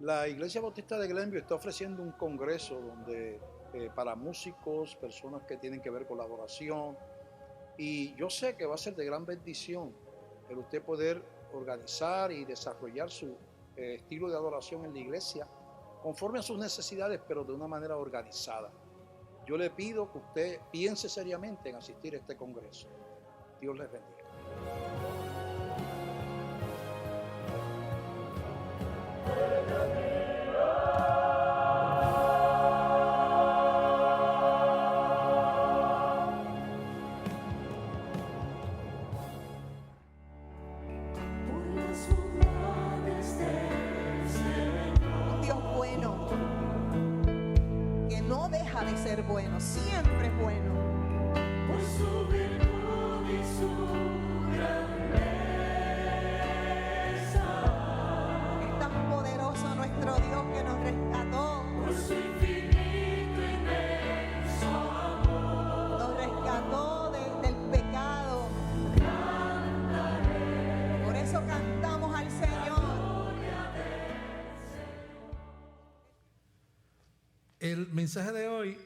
La Iglesia Bautista de Glenview está ofreciendo un congreso donde para músicos, personas que tienen que ver con la adoración, y yo sé que va a ser de gran bendición el usted poder organizar y desarrollar su estilo de adoración en la iglesia conforme a sus necesidades, pero de una manera organizada. Yo le pido que usted piense seriamente en asistir a este congreso. Dios les bendiga. De ser bueno, siempre es bueno. Por su virtud y su grandeza. Es tan poderoso nuestro Dios que nos rescató. Por su infinito y inmenso amor. Nos rescató del pecado. Cantaré. Por eso cantamos al Señor. El mensaje de hoy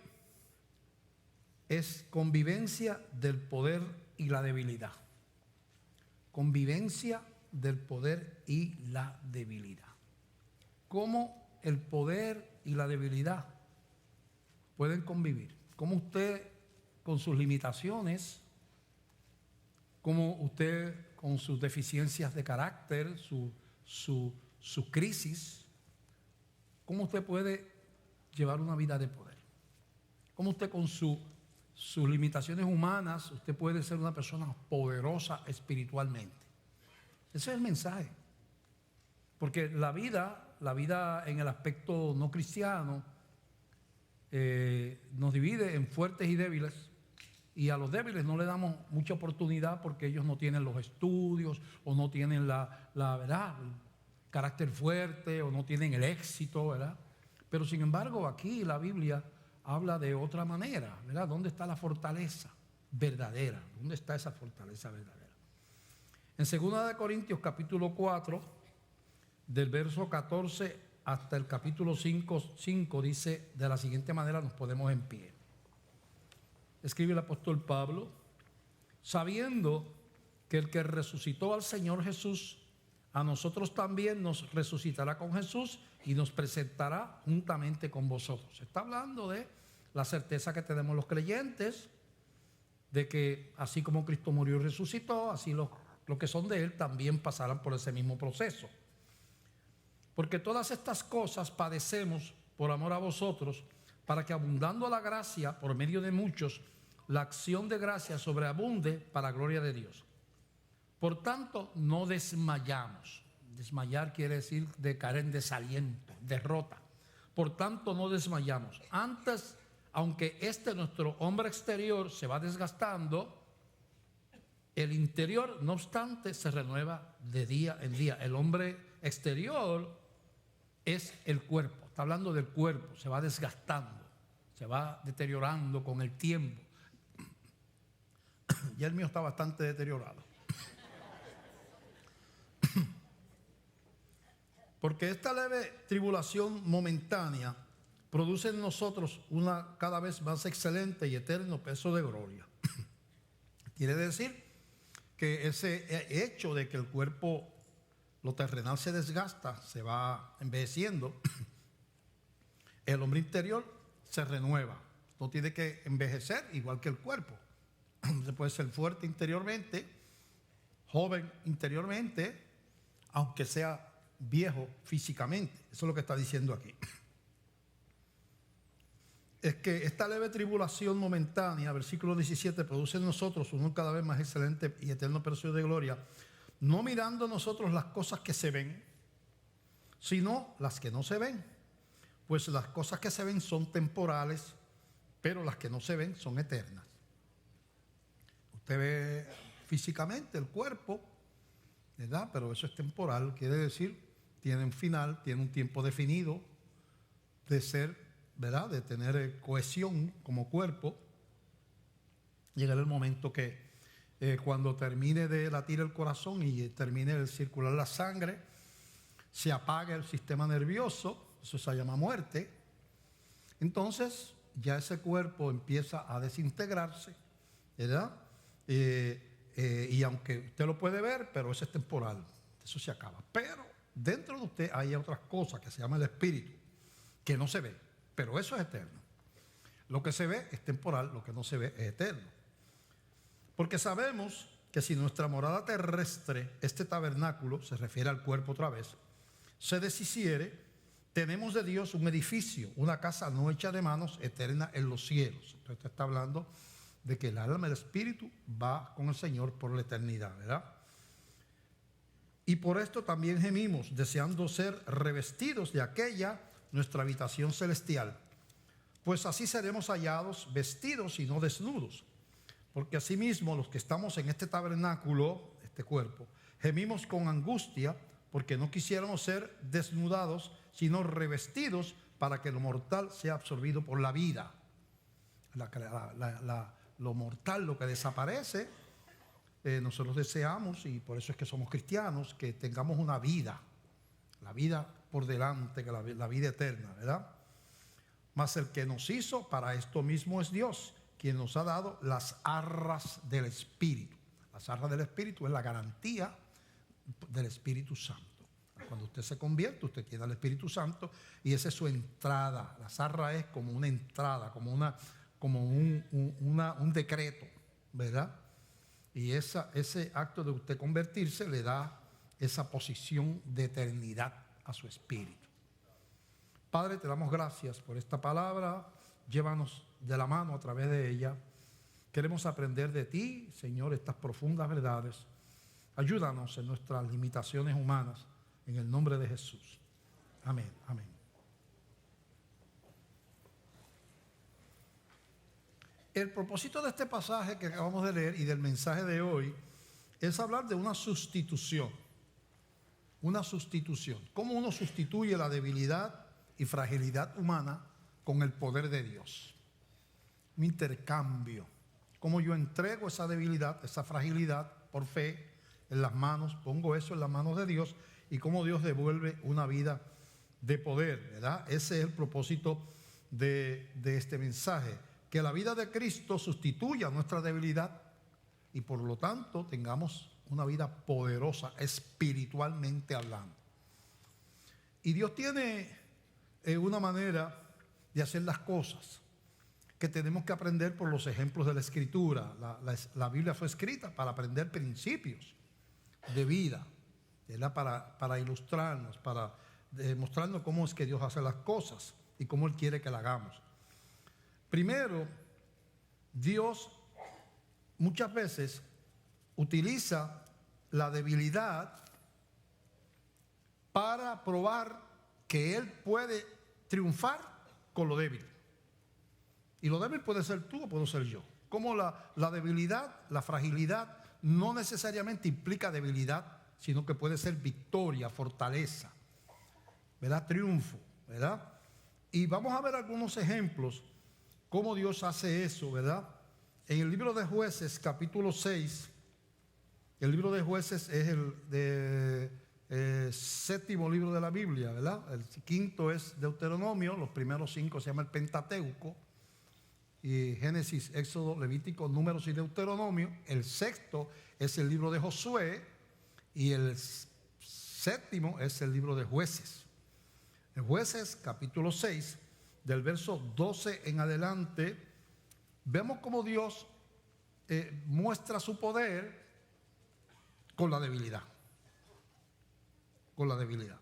es convivencia del poder y la debilidad. Convivencia del poder y la debilidad. ¿Cómo el poder y la debilidad pueden convivir? ¿Cómo usted con sus limitaciones, cómo usted con sus deficiencias de carácter, su crisis, cómo usted puede llevar una vida de poder? ¿Cómo usted con sus limitaciones humanas, usted puede ser una persona poderosa espiritualmente? Ese es el mensaje. Porque la vida en el aspecto no cristiano nos divide en fuertes y débiles, y a los débiles no le damos mucha oportunidad porque ellos no tienen los estudios o no tienen la ¿verdad?, el carácter fuerte, o no tienen el éxito, ¿verdad? Pero sin embargo aquí la Biblia habla de otra manera, ¿verdad? ¿Dónde está la fortaleza verdadera? ¿Dónde está esa fortaleza verdadera? En 2 Corintios capítulo 4, del verso 14 hasta el capítulo 5 dice de la siguiente manera, nos ponemos en pie. Escribe el apóstol Pablo: sabiendo que el que resucitó al Señor Jesús, a nosotros también nos resucitará con Jesús y nos presentará juntamente con vosotros. Está hablando de la certeza que tenemos los creyentes de que así como Cristo murió y resucitó, así los que son de Él también pasarán por ese mismo proceso. Porque todas estas cosas padecemos por amor a vosotros, para que abundando la gracia por medio de muchos, la acción de gracia sobreabunde para gloria de Dios. Por tanto, no desmayamos. Desmayar quiere decir de caer en desaliento, derrota. Por tanto, no desmayamos. Antes, aunque nuestro hombre exterior se va desgastando, el interior, no obstante, se renueva de día en día. El hombre exterior es el cuerpo. Está hablando del cuerpo. Se va desgastando, se va deteriorando con el tiempo. Ya el mío está bastante deteriorado. Porque esta leve tribulación momentánea produce en nosotros una cada vez más excelente y eterno peso de gloria. Quiere decir que ese hecho de que el cuerpo, lo terrenal, se desgasta, se va envejeciendo, el hombre interior se renueva. No tiene que envejecer igual que el cuerpo. Se puede ser fuerte interiormente, joven interiormente, aunque sea viejo físicamente. Eso es lo que está diciendo aquí. Es que esta leve tribulación momentánea, versículo 17, produce en nosotros un cada vez más excelente y eterno precio de gloria, no mirando nosotros las cosas que se ven, sino las que no se ven. Pues las cosas que se ven son temporales, pero las que no se ven son eternas. Usted ve físicamente el cuerpo, ¿verdad? Pero eso es temporal, quiere decir, tiene un final, tiene un tiempo definido de ser, ¿verdad?, de tener cohesión como cuerpo. Llegará el momento que cuando termine de latir el corazón y termine de circular la sangre, se apaga el sistema nervioso, eso se llama muerte. Entonces ya ese cuerpo empieza a desintegrarse, ¿verdad? Y aunque usted lo puede ver, pero eso es temporal, eso se acaba. Pero dentro de usted hay otras cosas que se llama el espíritu, que no se ve, pero eso es eterno. Lo que se ve es temporal, lo que no se ve es eterno. Porque sabemos que si nuestra morada terrestre, este tabernáculo, se refiere al cuerpo otra vez, se deshiciere, tenemos de Dios un edificio, una casa no hecha de manos, eterna en los cielos. Entonces está hablando de que el alma y el espíritu va con el Señor por la eternidad, ¿verdad? Y por esto también gemimos, deseando ser revestidos de aquella nuestra habitación celestial. Pues así seremos hallados vestidos y no desnudos. Porque asimismo los que estamos en este tabernáculo, este cuerpo, gemimos con angustia porque no quisiéramos ser desnudados, sino revestidos para que lo mortal sea absorbido por la vida. Lo mortal, lo que desaparece, nosotros deseamos, y por eso es que somos cristianos, que tengamos una vida, la vida por delante, que la vida eterna, ¿verdad? Mas el que nos hizo para esto mismo es Dios, quien nos ha dado las arras del Espíritu. Las arras del Espíritu es la garantía del Espíritu Santo. Cuando usted se convierte, usted tiene al Espíritu Santo y esa es su entrada. Las arras es como una entrada, como un decreto, ¿verdad? Y ese acto de usted convertirse le da esa posición de eternidad a su espíritu. Padre, te damos gracias por esta palabra. Llévanos de la mano a través de ella. Queremos aprender de ti, Señor, estas profundas verdades. Ayúdanos en nuestras limitaciones humanas, en el nombre de Jesús. Amén, amén. El propósito de este pasaje que acabamos de leer y del mensaje de hoy es hablar de una sustitución. Una sustitución. ¿Cómo uno sustituye la debilidad y fragilidad humana con el poder de Dios? Un intercambio. Cómo yo entrego esa debilidad, esa fragilidad por fe en las manos, pongo eso en las manos de Dios y cómo Dios devuelve una vida de poder, ¿verdad? Ese es el propósito de este mensaje. Que la vida de Cristo sustituya nuestra debilidad y por lo tanto tengamos una vida poderosa espiritualmente hablando. Y Dios tiene una manera de hacer las cosas que tenemos que aprender por los ejemplos de la Escritura. La Biblia fue escrita para aprender principios de vida, ¿verdad? Para ilustrarnos, para mostrarnos cómo es que Dios hace las cosas y cómo Él quiere que la hagamos. Primero, Dios muchas veces utiliza la debilidad para probar que Él puede triunfar con lo débil. Y lo débil puede ser tú o puedo ser yo. Como la debilidad, la fragilidad, no necesariamente implica debilidad, sino que puede ser victoria, fortaleza, ¿verdad? Triunfo, ¿verdad? Y vamos a ver algunos ejemplos cómo Dios hace eso, ¿verdad? En el libro de Jueces, capítulo 6, el libro de Jueces es el séptimo libro de la Biblia, ¿verdad? El quinto es Deuteronomio, los primeros 5 se llama el Pentateuco, y Génesis, Éxodo, Levítico, Números y Deuteronomio. El sexto es el libro de Josué y el séptimo es el libro de Jueces. En Jueces, capítulo 6, del verso 12 en adelante, vemos cómo Dios muestra su poder con la debilidad. Con la debilidad.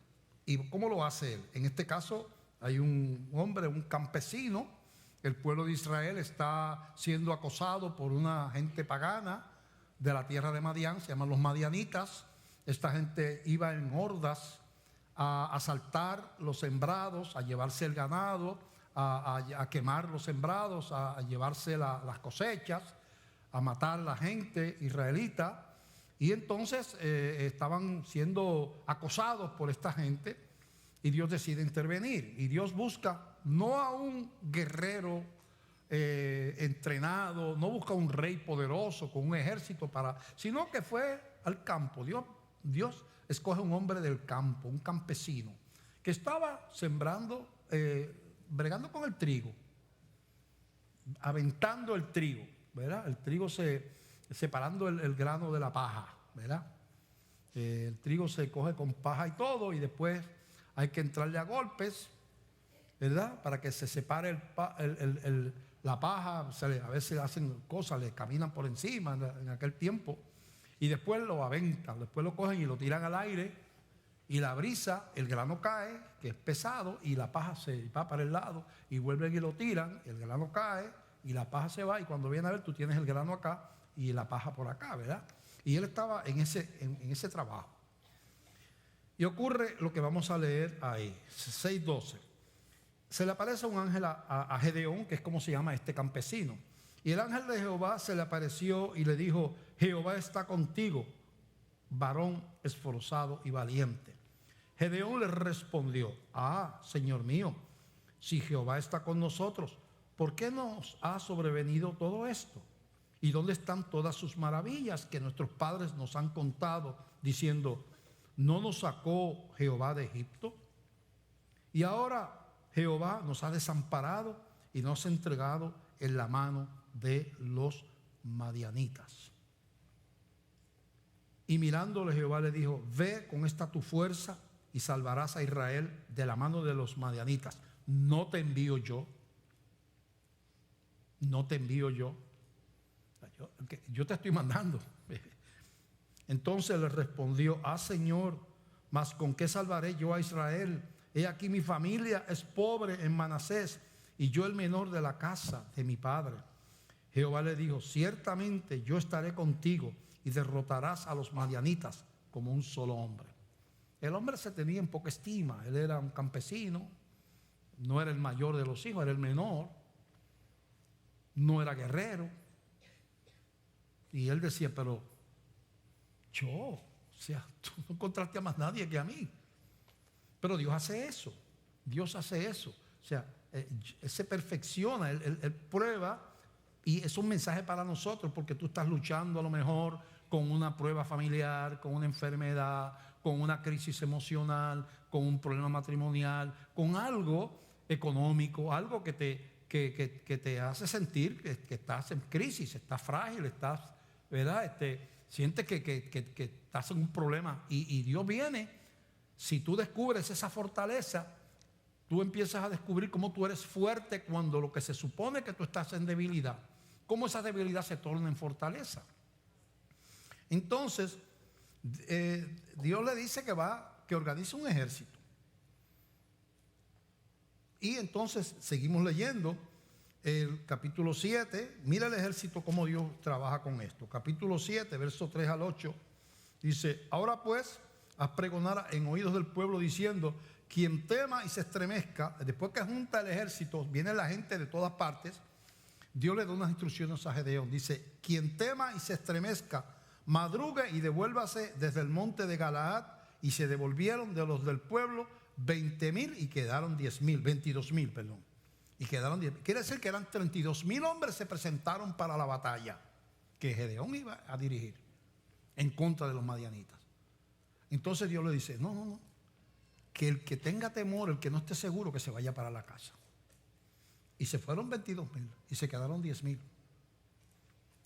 ¿Y cómo lo hace Él? En este caso hay un hombre, un campesino. El pueblo de Israel está siendo acosado por una gente pagana de la tierra de Madián, se llaman los madianitas. Esta gente iba en hordas a asaltar los sembrados, a llevarse el ganado, a quemar los sembrados, a llevarse las cosechas, a matar a la gente israelita. Y entonces estaban siendo acosados por esta gente y Dios decide intervenir. Y Dios busca no a un guerrero entrenado, no busca un rey poderoso con un ejército sino que fue al campo. Dios Dios escoge un hombre del campo, un campesino, que estaba sembrando, bregando con el trigo, aventando el trigo, ¿verdad? El trigo separando el grano de la paja, ¿verdad? El trigo se coge con paja y todo, y después hay que entrarle a golpes, ¿verdad? Para que se separe la paja. A veces hacen cosas, le caminan por encima en aquel tiempo, y después lo aventan, después lo cogen y lo tiran al aire, y la brisa, el grano cae, que es pesado, y la paja se va para el lado, y vuelven y lo tiran, el grano cae, y la paja se va, y cuando viene a ver, tú tienes el grano acá, y la paja por acá, ¿verdad? Y él estaba en ese trabajo. Y ocurre lo que vamos a leer ahí, 6:12. Se le aparece un ángel a Gedeón, que es como se llama este campesino. Y el ángel de Jehová se le apareció y le dijo: Jehová está contigo, varón esforzado y valiente. Gedeón le respondió: Señor mío, si Jehová está con nosotros, ¿por qué nos ha sobrevenido todo esto? ¿Y dónde están todas sus maravillas que nuestros padres nos han contado, diciendo: ¿no nos sacó Jehová de Egipto? Y ahora Jehová nos ha desamparado y nos ha entregado en la mano de los madianitas. Y mirándole Jehová le dijo: ve con esta tu fuerza y salvarás a Israel de la mano de los madianitas. ¿No te envío yo? ¿No te envío yo? Yo te estoy mandando. Entonces le respondió: Señor, mas ¿con qué salvaré yo a Israel? He aquí mi familia es pobre en Manasés, y yo el menor de la casa de mi padre. Jehová le dijo: ciertamente yo estaré contigo, y derrotarás a los madianitas como un solo hombre. El hombre se tenía en poca estima. Él era un campesino, no era el mayor de los hijos, era el menor, no era guerrero. Y él decía: pero tú no encontraste a más nadie que a mí. Pero Dios hace eso, Él se perfecciona, él prueba, y es un mensaje para nosotros, porque tú estás luchando a lo mejor con una prueba familiar, con una enfermedad, con una crisis emocional, con un problema matrimonial, con algo económico, algo que te hace sentir que estás en crisis, estás frágil, estás, ¿verdad? Sientes que estás en un problema, y Dios viene. Si tú descubres esa fortaleza, tú empiezas a descubrir cómo tú eres fuerte cuando lo que se supone que tú estás en debilidad, cómo esa debilidad se torna en fortaleza. Entonces, Dios le dice que organice un ejército. Y entonces seguimos leyendo el capítulo 7. Mira el ejército, cómo Dios trabaja con esto. Capítulo 7, versos 3 al 8. Dice: ahora pues, haz pregonar en oídos del pueblo diciendo: quien tema y se estremezca. Después que junta el ejército, viene la gente de todas partes. Dios le da unas instrucciones a Gedeón. Dice: quien tema y se estremezca, madrugue y devuélvase desde el monte de Galaad. Y se devolvieron de los del pueblo 20,000 y quedaron 22,000, perdón. Y quedaron 10,000. Quiere decir que eran 32,000 hombres se presentaron para la batalla que Gedeón iba a dirigir en contra de los madianitas. Entonces Dios le dice: no, que el que tenga temor, el que no esté seguro, que se vaya para la casa. Y se fueron 22,000 y se quedaron 10,000.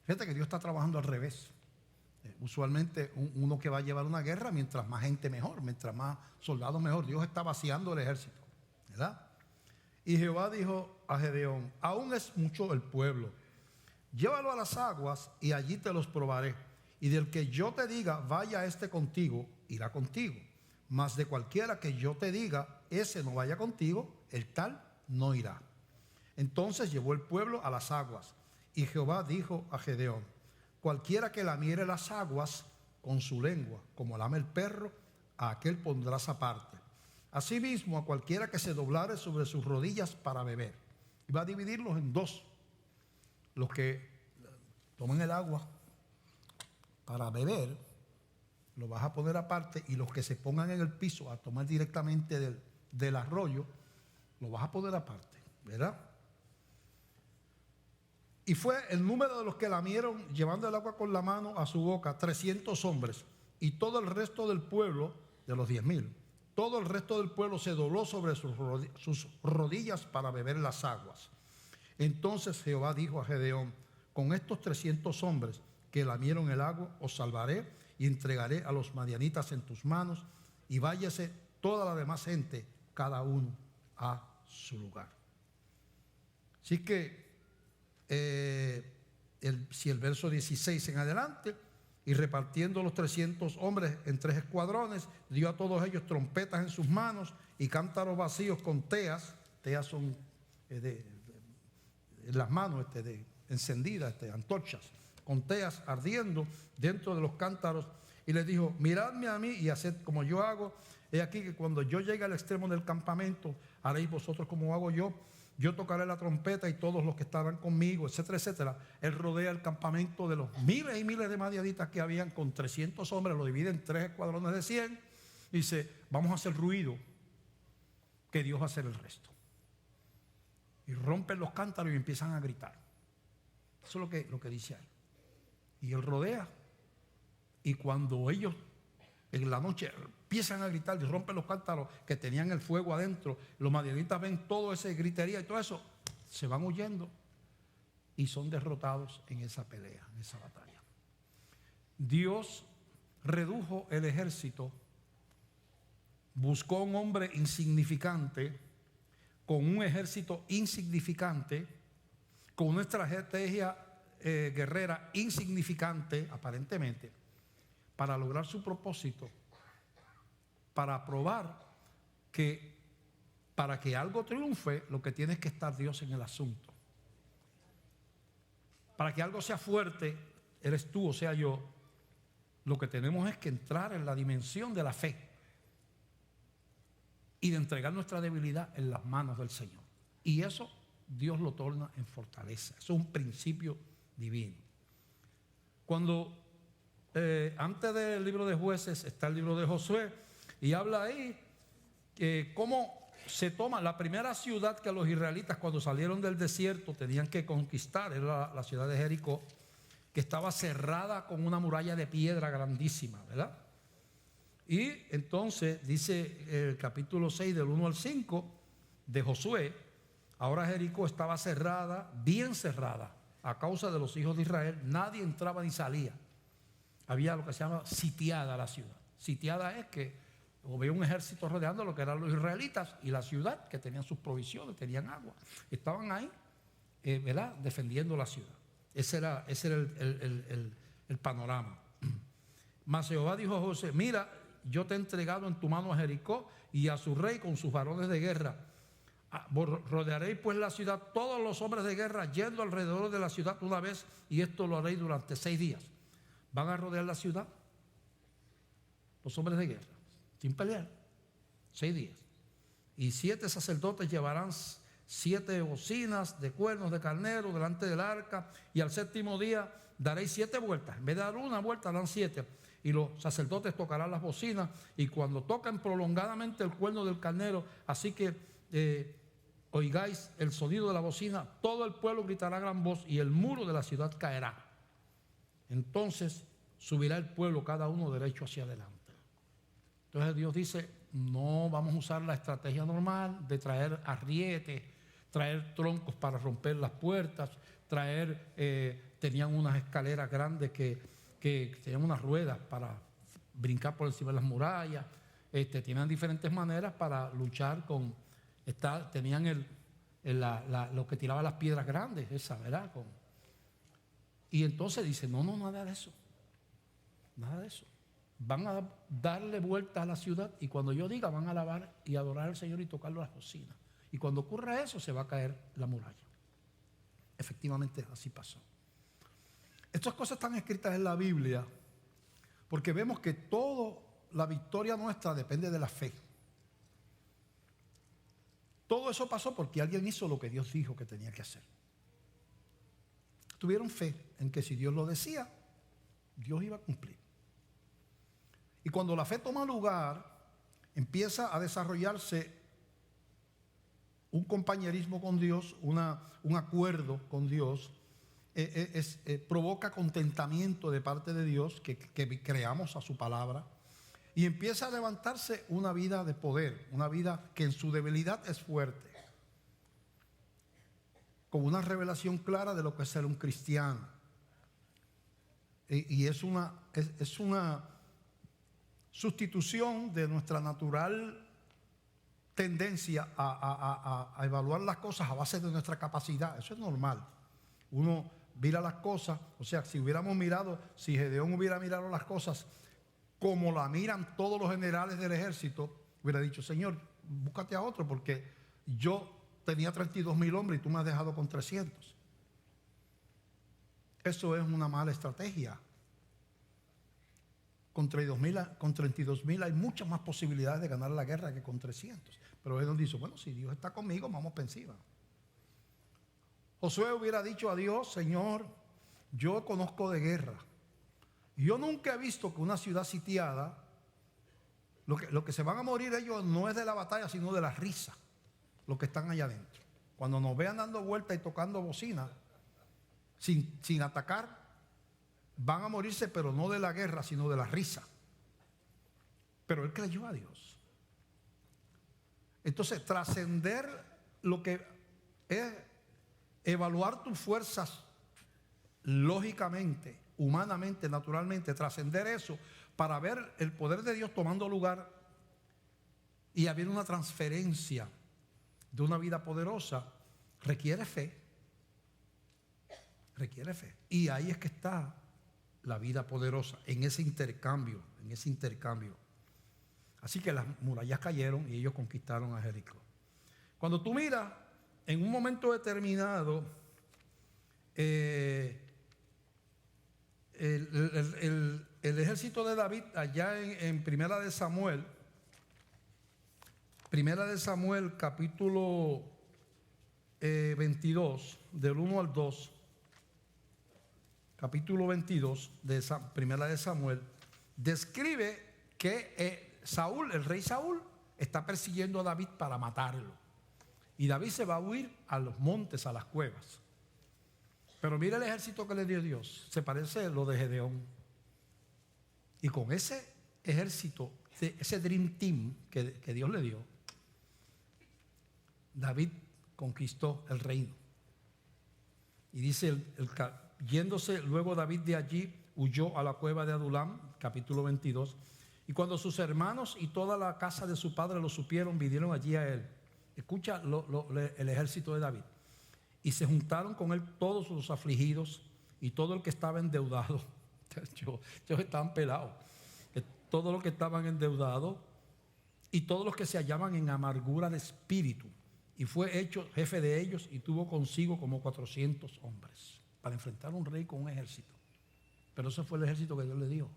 Fíjate que Dios está trabajando al revés. Usualmente uno que va a llevar una guerra, mientras más gente mejor, mientras más soldados mejor. Dios está vaciando el ejército, ¿verdad? Y Jehová dijo a Gedeón: aún es mucho el pueblo, llévalo a las aguas y allí te los probaré. Y del que yo te diga, vaya este contigo, irá contigo. Mas de cualquiera que yo te diga, ese no vaya contigo, el tal no irá. Entonces llevó el pueblo a las aguas. Y Jehová dijo a Gedeón: cualquiera que lamiere las aguas con su lengua, como lame el perro, a aquel pondrás aparte. Asimismo, a cualquiera que se doblare sobre sus rodillas para beber. Y va a dividirlos en dos: los que tomen el agua para beber, lo vas a poner aparte, y los que se pongan en el piso a tomar directamente del arroyo, lo vas a poner aparte, ¿verdad? Y fue el número de los que lamieron llevando el agua con la mano a su boca, 300 hombres, Y todo el resto del pueblo, de los 10,000, todo el resto del pueblo se dobló sobre sus rodillas para beber las aguas. Entonces Jehová dijo a Gedeón: con estos 300 hombres que lamieron el agua, os salvaré y entregaré a los madianitas en tus manos, y váyase toda la demás gente, cada uno a su lugar. Así que, si el verso 16 en adelante, y repartiendo los 300 hombres en 3 escuadrones, dio a todos ellos trompetas en sus manos y cántaros vacíos con teas. Teas son en las manos encendidas, antorchas, con teas ardiendo dentro de los cántaros. Y les dijo: miradme a mí y haced como yo hago. He aquí que cuando yo llegue al extremo del campamento, haréis vosotros como hago yo. Yo tocaré la trompeta y todos los que estarán conmigo, etcétera, etcétera. Él rodea el campamento de los miles y miles de madianitas que habían, con 300 hombres, lo divide en 3 escuadrones de 100. Dice: vamos a hacer ruido, que Dios va a hacer el resto. Y rompen los cántaros y empiezan a gritar. Eso es lo que dice ahí. Y él rodea. Y cuando ellos en la noche empiezan a gritar y rompen los cántaros que tenían el fuego adentro, los madianitas ven todo ese gritería y todo eso, se van huyendo y son derrotados en esa pelea, en esa batalla. Dios redujo el ejército, buscó un hombre insignificante con un ejército insignificante, con una estrategia guerrera insignificante aparentemente, para lograr su propósito, para probar que para que algo triunfe, lo que tiene es que estar Dios en el asunto. Para que algo sea fuerte, eres tú o sea yo, lo que tenemos es que entrar en la dimensión de la fe y de entregar nuestra debilidad en las manos del Señor. Y eso Dios lo torna en fortaleza. Eso es un principio divino. Cuando antes del libro de Jueces está el libro de Josué, y habla ahí cómo se toma la primera ciudad que los israelitas, cuando salieron del desierto, tenían que conquistar. Era la ciudad de Jericó, que estaba cerrada con una muralla de piedra grandísima, ¿verdad? Y entonces dice el capítulo 6 del 1 al 5 de Josué: ahora Jericó estaba cerrada, bien cerrada, a causa de los hijos de Israel. Nadie entraba ni salía. Había lo que se llama sitiada la ciudad. Sitiada es que había un ejército rodeando lo que eran los israelitas y la ciudad, que tenían sus provisiones, tenían agua. Estaban ahí, ¿verdad?, defendiendo la ciudad. Ese era el panorama. Mas Jehová dijo a José: mira, yo te he entregado en tu mano a Jericó y a su rey con sus varones de guerra. Rodearéis pues la ciudad, todos los hombres de guerra, yendo alrededor de la ciudad una vez, y esto lo haréis durante 6 días. Van a rodear la ciudad los hombres de guerra, sin pelear, 6 días. Y 7 sacerdotes llevarán 7 bocinas de cuernos de carnero delante del arca, y al 7º día daréis 7 vueltas. En vez de dar una vuelta, dan 7. Y los sacerdotes tocarán las bocinas, y cuando toquen prolongadamente el cuerno del carnero, así que oigáis el sonido de la bocina, todo el pueblo gritará a gran voz, y el muro de la ciudad caerá. Entonces subirá el pueblo, cada uno derecho hacia adelante. Entonces Dios dice: no vamos a usar la estrategia normal de traer arrietes, traer troncos para romper las puertas, tenían unas escaleras grandes que tenían unas ruedas para brincar por encima de las murallas, tenían diferentes maneras para luchar con, tenían lo que tiraba las piedras grandes, esa, ¿verdad? Y entonces dice: no, nada de eso. Nada de eso. Van a darle vuelta a la ciudad, y cuando yo diga, van a alabar y adorar al Señor y tocarlo a las bocinas. Y cuando ocurra eso, se va a caer la muralla. Efectivamente, así pasó. Estas cosas están escritas en la Biblia porque vemos que toda la victoria nuestra depende de la fe. Todo eso pasó porque alguien hizo lo que Dios dijo que tenía que hacer. Tuvieron fe en que si Dios lo decía, Dios iba a cumplir. Y cuando la fe toma lugar, empieza a desarrollarse un compañerismo con Dios, un acuerdo con Dios, provoca contentamiento de parte de Dios, que creamos a su palabra, y empieza a levantarse una vida de poder, una vida que en su debilidad es fuerte, con una revelación clara de lo que es ser un cristiano. Y es una sustitución de nuestra natural tendencia a evaluar las cosas a base de nuestra capacidad. Eso es normal. Uno mira las cosas, o sea, si Gedeón hubiera mirado las cosas como la miran todos los generales del ejército, hubiera dicho: Señor, búscate a otro, porque yo tenía 32,000 hombres y tú me has dejado con 300. Eso es una mala estrategia. Con 32,000 hay muchas más posibilidades de ganar la guerra que con 300. Pero él nos dice: bueno, si Dios está conmigo, vamos para encima. Josué hubiera dicho a Dios: Señor, yo conozco de guerra. Yo nunca he visto que una ciudad sitiada, lo que se van a morir ellos no es de la batalla, sino de la risa, los que están allá adentro. Cuando nos vean dando vueltas y tocando bocina, sin atacar, van a morirse, pero no de la guerra, sino de la risa. Pero él creyó a Dios. Entonces, trascender lo que es evaluar tus fuerzas lógicamente, humanamente, naturalmente, trascender eso para ver el poder de Dios tomando lugar y haber una transferencia de una vida poderosa, requiere fe. Requiere fe. Y ahí es que está la vida poderosa, en ese intercambio, Así que las murallas cayeron y ellos conquistaron a Jericó. Cuando tú miras, en un momento determinado, el ejército de David, allá en Primera de Samuel, capítulo 22, del 1 al 2, capítulo 22 de Primera de Samuel, describe que Saúl, el rey Saúl, está persiguiendo a David para matarlo. Y David se va a huir a los montes, a las cuevas. Pero mira el ejército que le dio Dios. Se parece a lo de Gedeón. Y con ese ejército, ese Dream Team que Dios le dio, David conquistó el reino. Y dice, yéndose luego David de allí, huyó a la cueva de Adulam, capítulo 22. Y cuando sus hermanos y toda la casa de su padre lo supieron, vinieron allí a él. Escucha el ejército de David. Y se juntaron con él todos los afligidos y todo el que estaba endeudado. Ellos estaban pelados. Todos los que estaban endeudados y todos los que se hallaban en amargura de espíritu. Y fue hecho jefe de ellos y tuvo consigo como 400 hombres para enfrentar a un rey con un ejército. Pero ese fue el ejército que Dios le dio.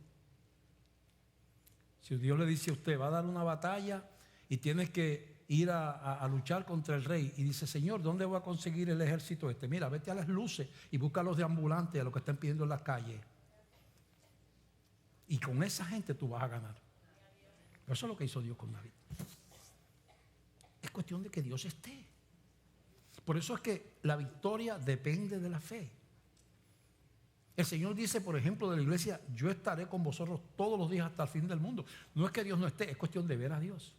Si Dios le dice a usted, va a dar una batalla y tienes que ir a luchar contra el rey, y dice: Señor, ¿dónde voy a conseguir el ejército este? Mira, vete a las luces y busca a los de ambulantes, a los que están pidiendo en las calles. Y con esa gente tú vas a ganar. Eso es lo que hizo Dios con David. Es cuestión de que Dios esté. Por eso es que la victoria depende de la fe. El Señor dice, por ejemplo, de la iglesia: yo estaré con vosotros todos los días hasta el fin del mundo. No es que Dios no esté, es cuestión de ver a Dios.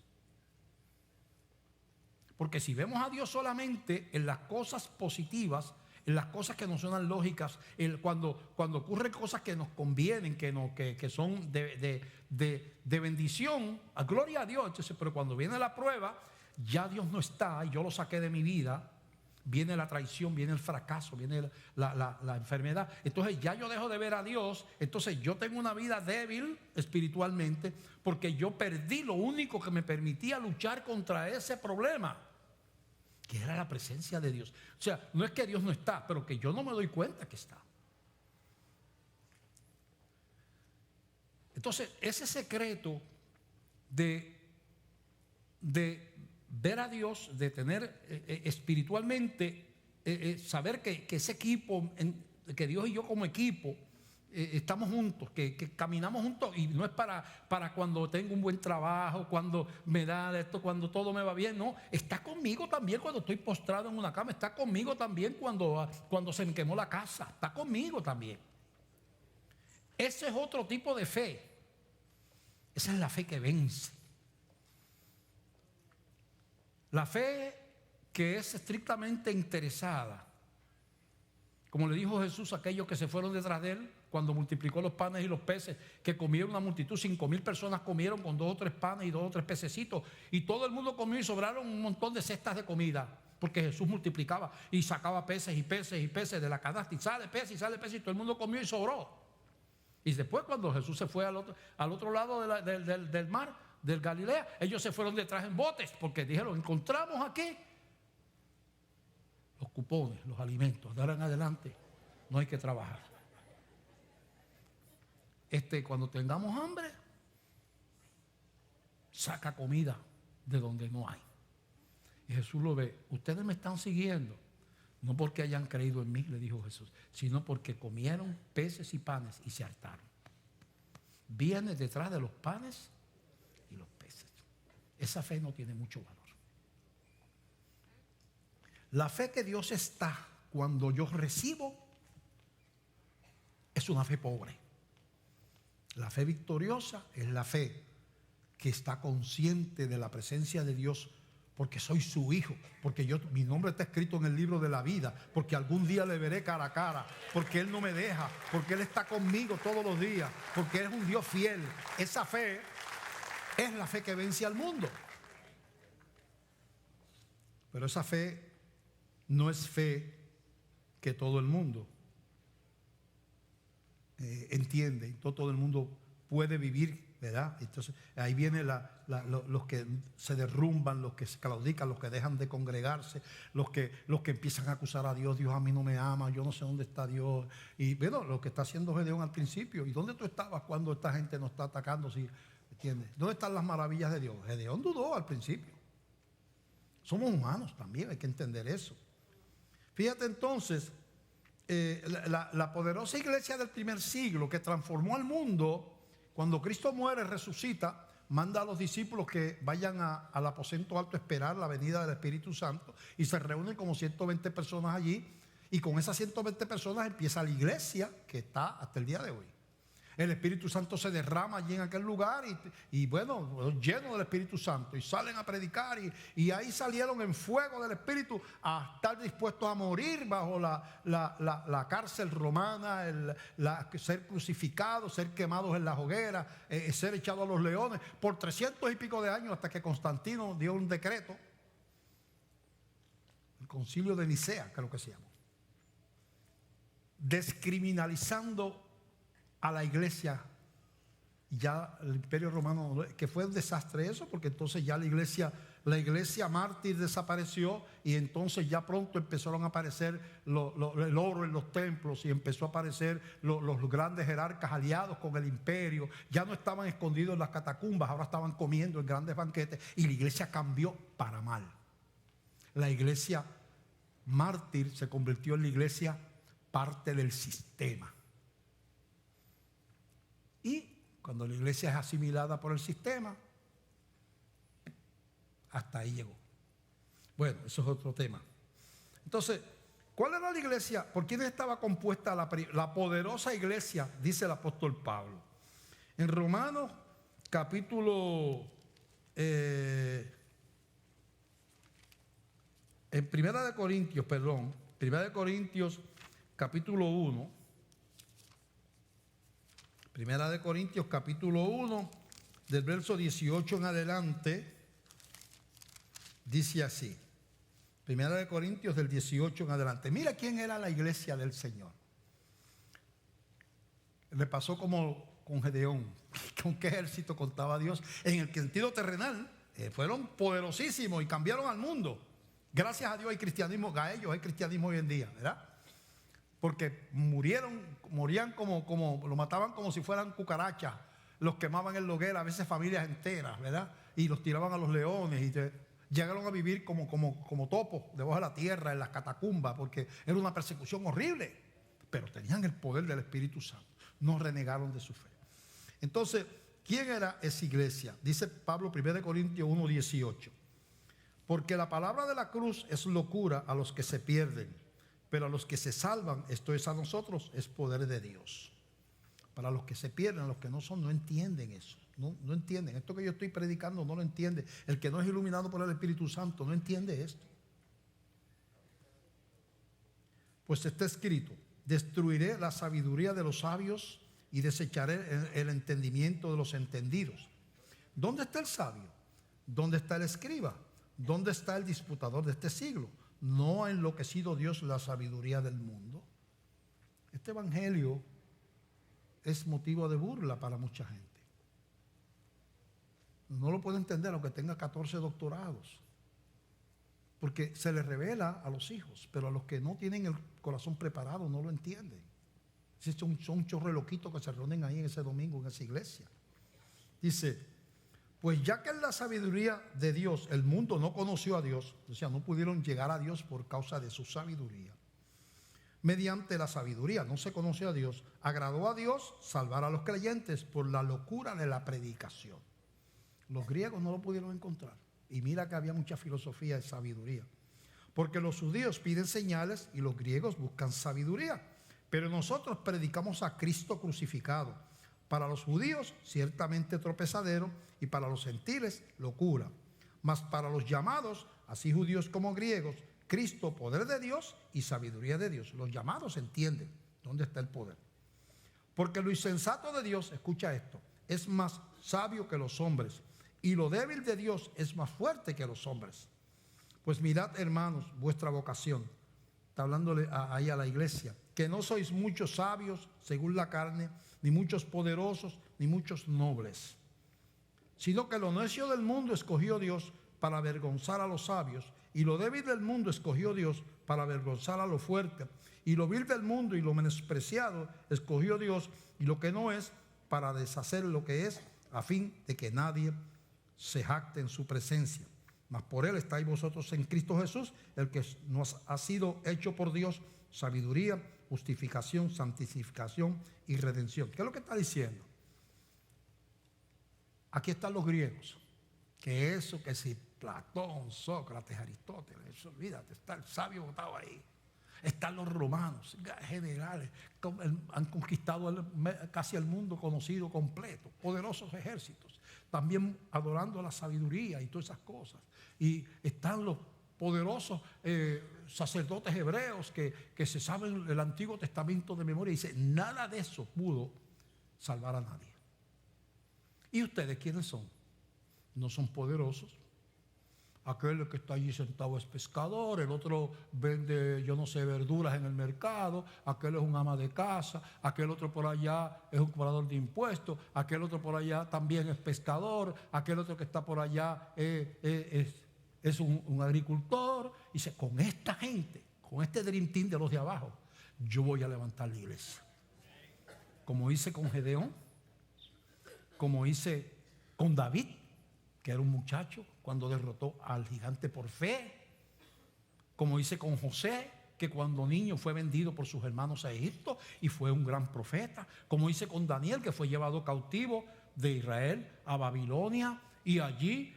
Porque si vemos a Dios solamente en las cosas positivas, en las cosas que nos suenan lógicas, cuando ocurren cosas que nos convienen, que son de bendición, a gloria a Dios. Entonces, pero cuando viene la prueba, ya Dios no está y yo lo saqué de mi vida. Viene la traición, viene el fracaso, viene la enfermedad. Entonces ya yo dejo de ver a Dios. Entonces yo tengo una vida débil espiritualmente porque yo perdí lo único que me permitía luchar contra ese problema, que era la presencia de Dios. O sea, no es que Dios no está, pero que yo no me doy cuenta que está. Entonces ese secreto de ver a Dios, de tener espiritualmente, saber que ese equipo, que Dios y yo como equipo, estamos juntos, que caminamos juntos, y no es para cuando tengo un buen trabajo, cuando me da esto, cuando todo me va bien, no, está conmigo también cuando estoy postrado en una cama, está conmigo también cuando se me quemó la casa, está conmigo también. Ese es otro tipo de fe. Esa es la fe que vence. La fe que es estrictamente interesada. Como le dijo Jesús a aquellos que se fueron detrás de él cuando multiplicó los panes y los peces, que comieron una multitud, 5,000 personas comieron con 2 o 3 panes y 2 o 3 pececitos, y todo el mundo comió y sobraron un montón de cestas de comida, porque Jesús multiplicaba y sacaba peces y peces y peces de la canasta, y sale pez y sale pez, y todo el mundo comió y sobró. Y después, cuando Jesús se fue al otro lado del mar, del Galilea, ellos se fueron detrás en botes, porque dijeron, encontramos aquí los cupones, los alimentos, de ahora en adelante no hay que trabajar. Cuando tengamos hambre, saca comida de donde no hay. Y Jesús lo ve. Ustedes me están siguiendo, no porque hayan creído en mí, le dijo Jesús, sino porque comieron peces y panes y se hartaron. Viene detrás de los panes y los peces. Esa fe no tiene mucho valor. La fe que Dios está cuando yo recibo es una fe pobre. La fe victoriosa es la fe que está consciente de la presencia de Dios, porque soy su hijo, porque mi nombre está escrito en el libro de la vida, porque algún día le veré cara a cara, porque Él no me deja, porque Él está conmigo todos los días, porque Él es un Dios fiel. Esa fe es la fe que vence al mundo. Pero esa fe no es fe que todo el mundo entiende, todo el mundo puede vivir, ¿verdad? Entonces ahí viene los que se derrumban, los que se claudican, los que dejan de congregarse, los que empiezan a acusar a Dios. Dios a mí no me ama, yo no sé dónde está Dios. Y bueno, lo que está haciendo Gedeón al principio. ¿Y dónde tú estabas cuando esta gente nos está atacando? ¿Sí? ¿Entiendes? ¿Dónde están las maravillas de Dios? Gedeón dudó al principio. Somos humanos también, hay que entender eso. Fíjate entonces, la poderosa iglesia del primer siglo que transformó al mundo, cuando Cristo muere, resucita, manda a los discípulos que vayan al aposento alto a esperar la venida del Espíritu Santo, y se reúnen como 120 personas allí, y con esas 120 personas empieza la iglesia que está hasta el día de hoy. El Espíritu Santo se derrama allí en aquel lugar y bueno, lleno del Espíritu Santo, y salen a predicar, y ahí salieron en fuego del Espíritu a estar dispuestos a morir bajo la cárcel romana, ser crucificados, ser quemados en las hogueras, ser echados a los leones por 300 y pico de años, hasta que Constantino dio un decreto, el concilio de Nicea, que es lo que se llama, descriminalizando a la iglesia. Ya el Imperio Romano, que fue un desastre eso, porque entonces ya la iglesia mártir desapareció, y entonces ya pronto empezaron a aparecer el oro en los templos, y empezó a aparecer los grandes jerarcas aliados con el imperio. Ya no estaban escondidos en las catacumbas, ahora estaban comiendo en grandes banquetes, y la iglesia cambió para mal. La iglesia mártir se convirtió en la iglesia parte del sistema. Y cuando la iglesia es asimilada por el sistema, hasta ahí llegó. Bueno, eso es otro tema. Entonces, ¿cuál era la iglesia? ¿Por quién estaba compuesta la poderosa iglesia? Dice el apóstol Pablo. En Romanos capítulo... en Primera de Corintios capítulo 1. Primera de Corintios capítulo 1, del verso 18 en adelante, dice así. Primera de Corintios del 18 en adelante. Mira quién era la iglesia del Señor. Le pasó como con Gedeón. ¿Con qué ejército contaba Dios? En el sentido terrenal, fueron poderosísimos y cambiaron al mundo. Gracias a Dios hay cristianismo, a ellos hay cristianismo hoy en día, ¿verdad? Porque morían como lo mataban como si fueran cucarachas, los quemaban en la hoguera, a veces familias enteras, ¿verdad? Y los tiraban a los leones, y llegaron a vivir como topos debajo de la tierra, en las catacumbas, porque era una persecución horrible, pero tenían el poder del Espíritu Santo. no renegaron de su fe. Entonces, ¿quién era esa iglesia? Dice Pablo, 1 Corintios 1:18. Porque la palabra de la cruz es locura a los que se pierden, pero a los que se salvan, esto es a nosotros, es poder de Dios. Para los que se pierden, los que no son, no entienden eso. No entienden. Esto que yo estoy predicando no lo entiende. El que no es iluminado por el Espíritu Santo no entiende esto. Pues está escrito: destruiré la sabiduría de los sabios y desecharé el entendimiento de los entendidos. ¿Dónde está el sabio? ¿Dónde está el escriba? ¿Dónde está el disputador de este siglo? ¿No ha enloquecido Dios la sabiduría del mundo? Este evangelio es motivo de burla para mucha gente. No lo puede entender aunque tenga 14 doctorados. Porque se le revela a los hijos, pero a los que no tienen el corazón preparado no lo entienden. Son un chorro de loquitos que se reúnen ahí en ese domingo en esa iglesia. Dice: pues ya que en la sabiduría de Dios el mundo no conoció a Dios, o sea, no pudieron llegar a Dios por causa de su sabiduría. Mediante la sabiduría no se conoció a Dios, agradó a Dios salvar a los creyentes por la locura de la predicación. Los griegos no lo pudieron encontrar. Y mira que había mucha filosofía de sabiduría. Porque los judíos piden señales y los griegos buscan sabiduría. Pero nosotros predicamos a Cristo crucificado. Para los judíos, ciertamente tropezadero, y para los gentiles, locura. Mas para los llamados, así judíos como griegos, Cristo, poder de Dios y sabiduría de Dios. Los llamados entienden dónde está el poder. Porque lo insensato de Dios, escucha esto, es más sabio que los hombres, y lo débil de Dios es más fuerte que los hombres. Pues mirad, hermanos, vuestra vocación. Está hablándole ahí a la iglesia. Que no sois muchos sabios según la carne, ni muchos poderosos, ni muchos nobles. Sino que lo necio del mundo escogió Dios para avergonzar a los sabios. Y lo débil del mundo escogió Dios para avergonzar a lo fuerte. Y lo vil del mundo y lo menospreciado escogió Dios. Y lo que no es, para deshacer lo que es, a fin de que nadie se jacte en su presencia. Mas por él estáis vosotros en Cristo Jesús, el que nos ha sido hecho por Dios sabiduría, justificación, santificación y redención. ¿Qué es lo que está diciendo? Aquí están los griegos. Que eso, que si Platón, Sócrates, Aristóteles, eso olvídate, está el sabio botado ahí. Están los romanos, generales, han conquistado casi el mundo conocido completo, poderosos ejércitos, también adorando la sabiduría y todas esas cosas. Y están los poderosos sacerdotes hebreos que se saben el Antiguo Testamento de memoria y dicen, nada de eso pudo salvar a nadie. ¿Y ustedes quiénes son? No son poderosos. Aquel que está allí sentado es pescador, el otro vende, yo no sé, verduras en el mercado, aquel es un ama de casa, aquel otro por allá es un cobrador de impuestos, aquel otro por allá también es pescador, aquel otro que está por allá es un agricultor. Y dice, con esta gente, con este dream team de los de abajo, yo voy a levantar la iglesia. Como hice con Gedeón, como hice con David, que era un muchacho cuando derrotó al gigante por fe, como hice con José, que cuando niño fue vendido por sus hermanos a Egipto y fue un gran profeta, como hice con Daniel, que fue llevado cautivo de Israel a Babilonia, y allí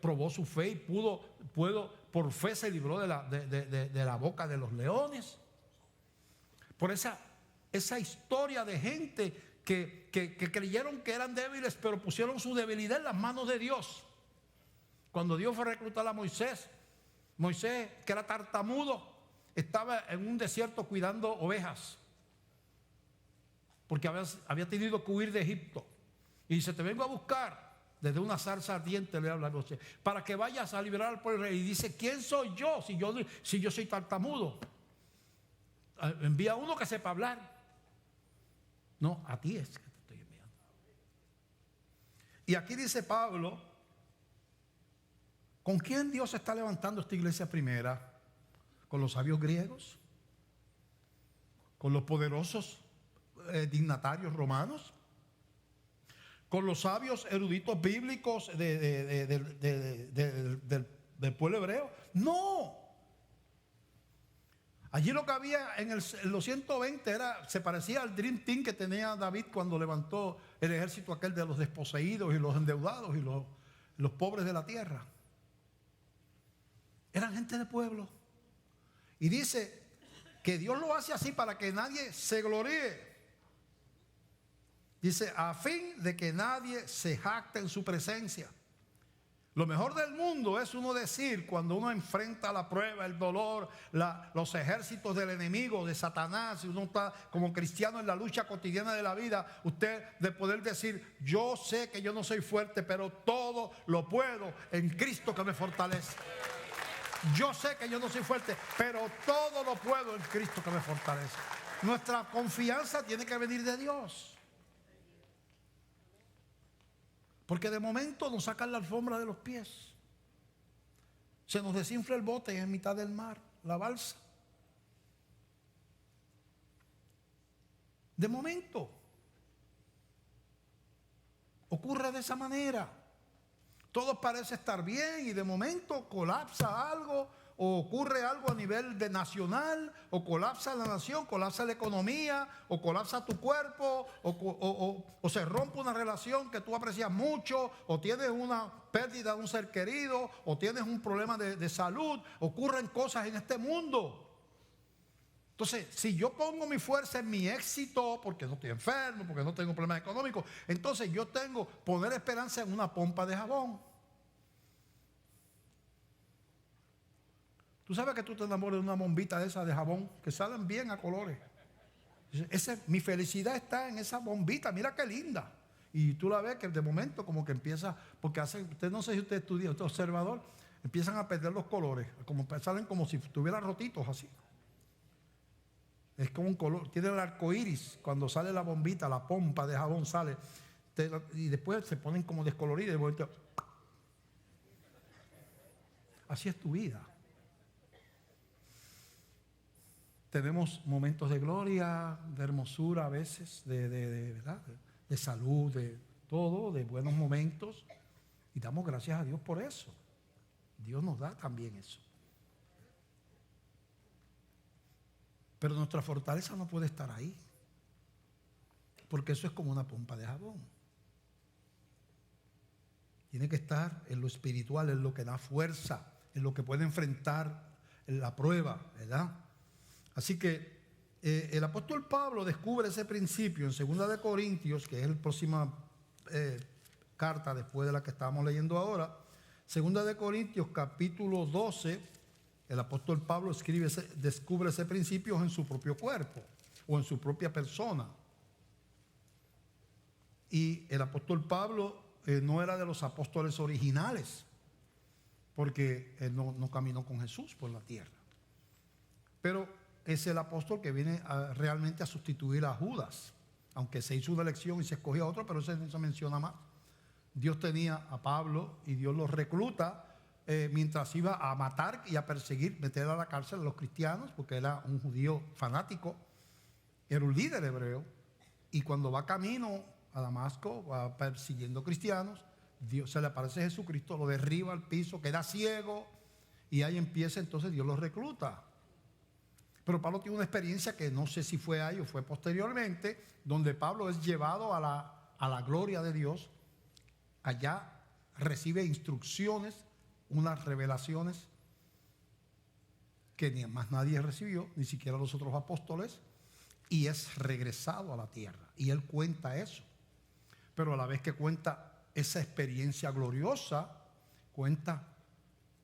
probó su fe y por fe se libró de la boca de los leones. Por esa historia de gente que creyeron que eran débiles, pero pusieron su debilidad en las manos de Dios. Cuando Dios fue a reclutar a Moisés, que era tartamudo, estaba en un desierto cuidando ovejas, porque había tenido que huir de Egipto. Y dice, te vengo a buscar. Desde una zarza ardiente le habla a Moisés, para que vayas a liberar al pueblo. Y dice, ¿quién soy yo si yo soy tartamudo? Envía a uno que sepa hablar. No, a ti es que te estoy enviando. Y aquí dice Pablo, ¿con quién Dios está levantando esta iglesia primera? ¿Con los sabios griegos? ¿Con los poderosos dignatarios romanos? ¿Con los sabios eruditos bíblicos del pueblo hebreo? No. Allí lo que había en los 120 se parecía al Dream Team que tenía David cuando levantó el ejército aquel de los desposeídos y los endeudados y los pobres de la tierra. Eran gente de pueblo. Y dice que Dios lo hace así para que nadie se gloríe. Dice, a fin de que nadie se jacte en su presencia. Lo mejor del mundo es uno decir, cuando uno enfrenta la prueba, el dolor, los ejércitos del enemigo, de Satanás, y uno está como cristiano en la lucha cotidiana de la vida, usted de poder decir, yo sé que yo no soy fuerte, pero todo lo puedo en Cristo que me fortalece. Yo sé que yo no soy fuerte, pero todo lo puedo en Cristo que me fortalece. Nuestra confianza tiene que venir de Dios. Porque de momento nos sacan la alfombra de los pies. Se nos desinfla el bote en mitad del mar, la balsa. De momento. Ocurre de esa manera. Todo parece estar bien y de momento colapsa algo, o ocurre algo a nivel de nacional, o colapsa la nación, colapsa la economía, o colapsa tu cuerpo, o se rompe una relación que tú aprecias mucho, o tienes una pérdida de un ser querido, o tienes un problema de salud. Ocurren cosas en este mundo. Entonces, si yo pongo mi fuerza en mi éxito, porque no estoy enfermo, porque no tengo problemas económicos, entonces yo tengo poner esperanza en una pompa de jabón. Tú sabes que tú te enamoras de una bombita de esa de jabón, que salen bien a colores. Mi felicidad está en esa bombita, mira qué linda. Y tú la ves que de momento como que empieza, porque usted no sé si usted estudia, usted es observador, empiezan a perder los colores, salen como si estuvieran rotitos así. Es como un color, tiene el arco iris, cuando sale la bombita, la pompa de jabón sale, y después se ponen como descoloridas y de momento, así es tu vida. Tenemos momentos de gloria, de hermosura a veces, ¿verdad? De salud, de todo, de buenos momentos. Y damos gracias a Dios por eso. Dios nos da también eso. Pero nuestra fortaleza no puede estar ahí. Porque eso es como una pompa de jabón. Tiene que estar en lo espiritual, en lo que da fuerza, en lo que puede enfrentar la prueba, ¿verdad? Así que el apóstol Pablo descubre ese principio en 2 de Corintios, que es la próxima carta después de la que estábamos leyendo ahora. 2 de Corintios capítulo 12, el apóstol Pablo descubre ese principio en su propio cuerpo o en su propia persona. Y el apóstol Pablo no era de los apóstoles originales, porque él no caminó con Jesús por la tierra. Pero es el apóstol que viene realmente a sustituir a Judas, aunque se hizo una elección y se escogió a otro, pero eso no se menciona más. Dios tenía a Pablo y Dios lo recluta mientras iba a matar y a perseguir, meter a la cárcel a los cristianos, porque era un judío fanático, era un líder hebreo, y cuando va camino a Damasco, va persiguiendo cristianos, Dios se le aparece a Jesucristo, lo derriba al piso, queda ciego, y ahí empieza entonces Dios lo recluta. Pero Pablo tiene una experiencia que no sé si fue ahí o fue posteriormente, donde Pablo es llevado a la gloria de Dios. Allá recibe instrucciones, unas revelaciones que ni más nadie recibió, ni siquiera los otros apóstoles, y es regresado a la tierra. Y él cuenta eso. Pero a la vez que cuenta esa experiencia gloriosa, cuenta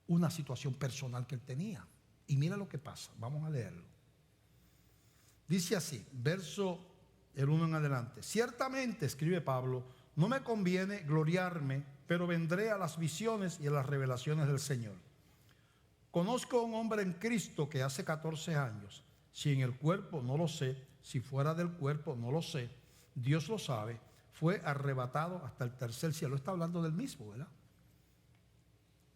una situación personal que él tenía. Y mira lo que pasa, vamos a leerlo. Dice así, verso el 1 en adelante. Ciertamente, escribe Pablo, no me conviene gloriarme, pero vendré a las visiones y a las revelaciones del Señor. Conozco a un hombre en Cristo que hace 14 años, si en el cuerpo no lo sé, si fuera del cuerpo no lo sé, Dios lo sabe, fue arrebatado hasta el tercer cielo. Está hablando del mismo, ¿verdad?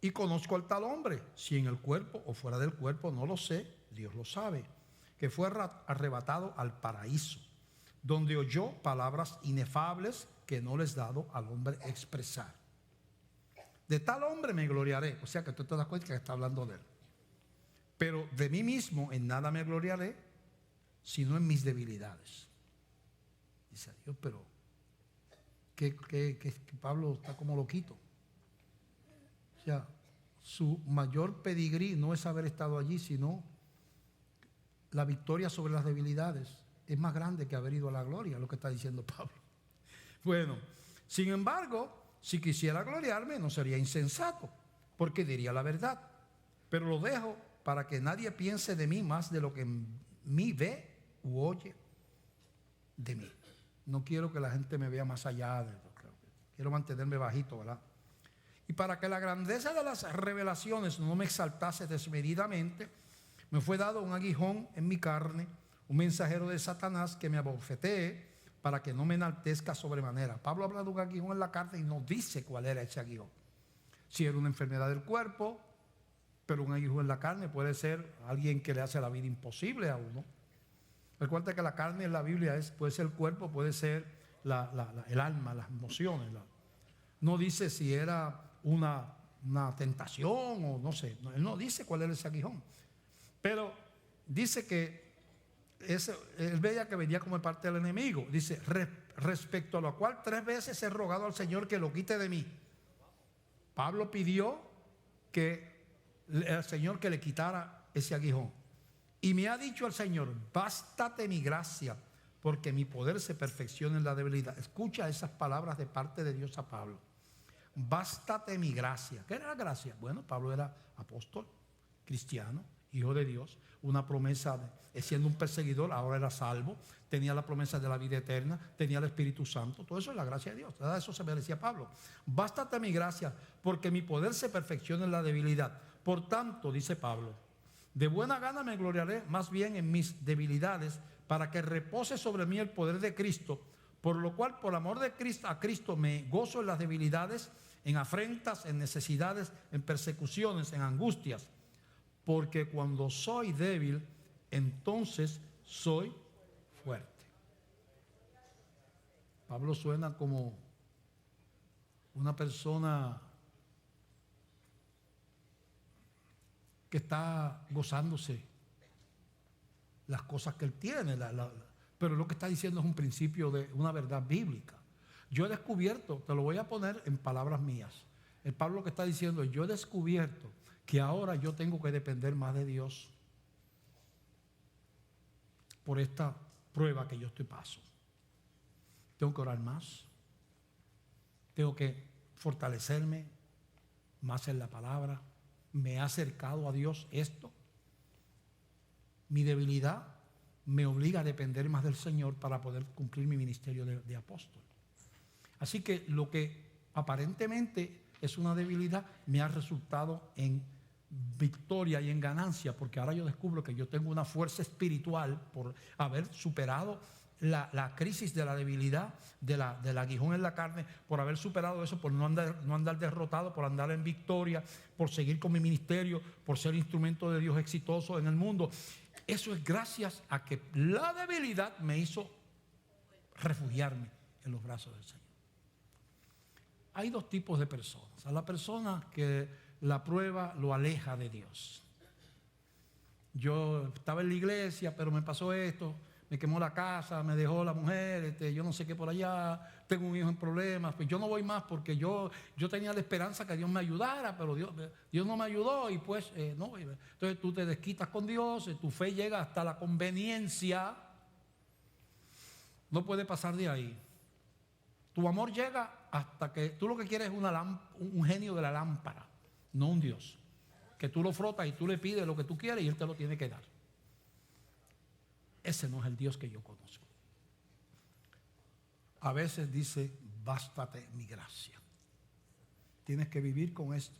Y conozco al tal hombre, si en el cuerpo o fuera del cuerpo, no lo sé, Dios lo sabe, que fue arrebatado al paraíso, donde oyó palabras inefables que no les dado al hombre expresar. De tal hombre me gloriaré. O sea que tú te das cuenta que está hablando de él. Pero de mí mismo en nada me gloriaré, sino en mis debilidades. Dice Dios, pero que Pablo está como loquito. O sea, su mayor pedigrí no es haber estado allí, sino la victoria sobre las debilidades es más grande que haber ido a la gloria, lo que está diciendo Pablo. Bueno, sin embargo, si quisiera gloriarme, no sería insensato, porque diría la verdad. Pero lo dejo para que nadie piense de mí más de lo que en mí ve u oye de mí. No quiero que la gente me vea más allá de lo que quiero mantenerme bajito, ¿verdad? Y para que la grandeza de las revelaciones no me exaltase desmedidamente, me fue dado un aguijón en mi carne, un mensajero de Satanás que me abofetee para que no me enaltezca sobremanera. Pablo habla de un aguijón en la carne y no dice cuál era ese aguijón. Si era una enfermedad del cuerpo, pero un aguijón en la carne puede ser alguien que le hace la vida imposible a uno. Recuerda que la carne en la Biblia puede ser el cuerpo, puede ser el alma, las emociones. No dice si era una tentación o no sé. Él no dice cuál era ese aguijón. Pero dice que él veía que venía como parte del enemigo. Dice, respecto a lo cual 3 veces he rogado al Señor que lo quite de mí. Pablo pidió al Señor que le quitara ese aguijón. Y me ha dicho el Señor, bástate mi gracia, porque mi poder se perfecciona en la debilidad. Escucha esas palabras de parte de Dios a Pablo. Bástate mi gracia. ¿Qué era la gracia? Bueno, Pablo era apóstol, cristiano, hijo de Dios, una promesa siendo un perseguidor, ahora era salvo, tenía la promesa de la vida eterna, tenía el Espíritu Santo, todo eso es la gracia de Dios. A eso se merecía Pablo. Bástate mi gracia, porque mi poder se perfecciona en la debilidad. Por tanto, dice Pablo, de buena gana me gloriaré más bien en mis debilidades, para que repose sobre mí el poder de Cristo, por lo cual por amor de Cristo, a Cristo me gozo en las debilidades, en afrentas, en necesidades, en persecuciones, en angustias, porque cuando soy débil, entonces soy fuerte. Pablo suena como una persona que está gozándose las cosas que él tiene, pero lo que está diciendo es un principio de una verdad bíblica. Yo he descubierto, te lo voy a poner en palabras mías, el Pablo lo que está diciendo es, yo he descubierto que ahora yo tengo que depender más de Dios por esta prueba que yo estoy pasando. Tengo que orar más, tengo que fortalecerme más en la palabra. Me ha acercado a Dios esto. Mi debilidad me obliga a depender más del Señor para poder cumplir mi ministerio de apóstol. Así que lo que aparentemente es una debilidad me ha resultado en victoria y en ganancia, porque ahora yo descubro que yo tengo una fuerza espiritual por haber superado la crisis de la debilidad, del aguijón en la carne, por haber superado eso, por no andar derrotado, por andar en victoria, por seguir con mi ministerio, por ser instrumento de Dios exitoso en el mundo. Eso es gracias a que la debilidad me hizo refugiarme en los brazos del Señor. Hay 2 tipos de personas. A la persona que la prueba lo aleja de Dios. Yo estaba en la iglesia, pero me pasó esto, me quemó la casa, me dejó la mujer, yo no sé qué por allá, tengo un hijo en problemas, pues yo no voy más porque yo tenía la esperanza que Dios me ayudara, pero Dios no me ayudó y pues no. Entonces tú te desquitas con Dios, tu fe llega hasta la conveniencia, no puede pasar de ahí. Tu amor llega hasta que tú lo que quieres es un genio de la lámpara, no un Dios. Que tú lo frotas y tú le pides lo que tú quieres y Él te lo tiene que dar. Ese no es el Dios que yo conozco. A veces dice, bástate mi gracia. Tienes que vivir con esto.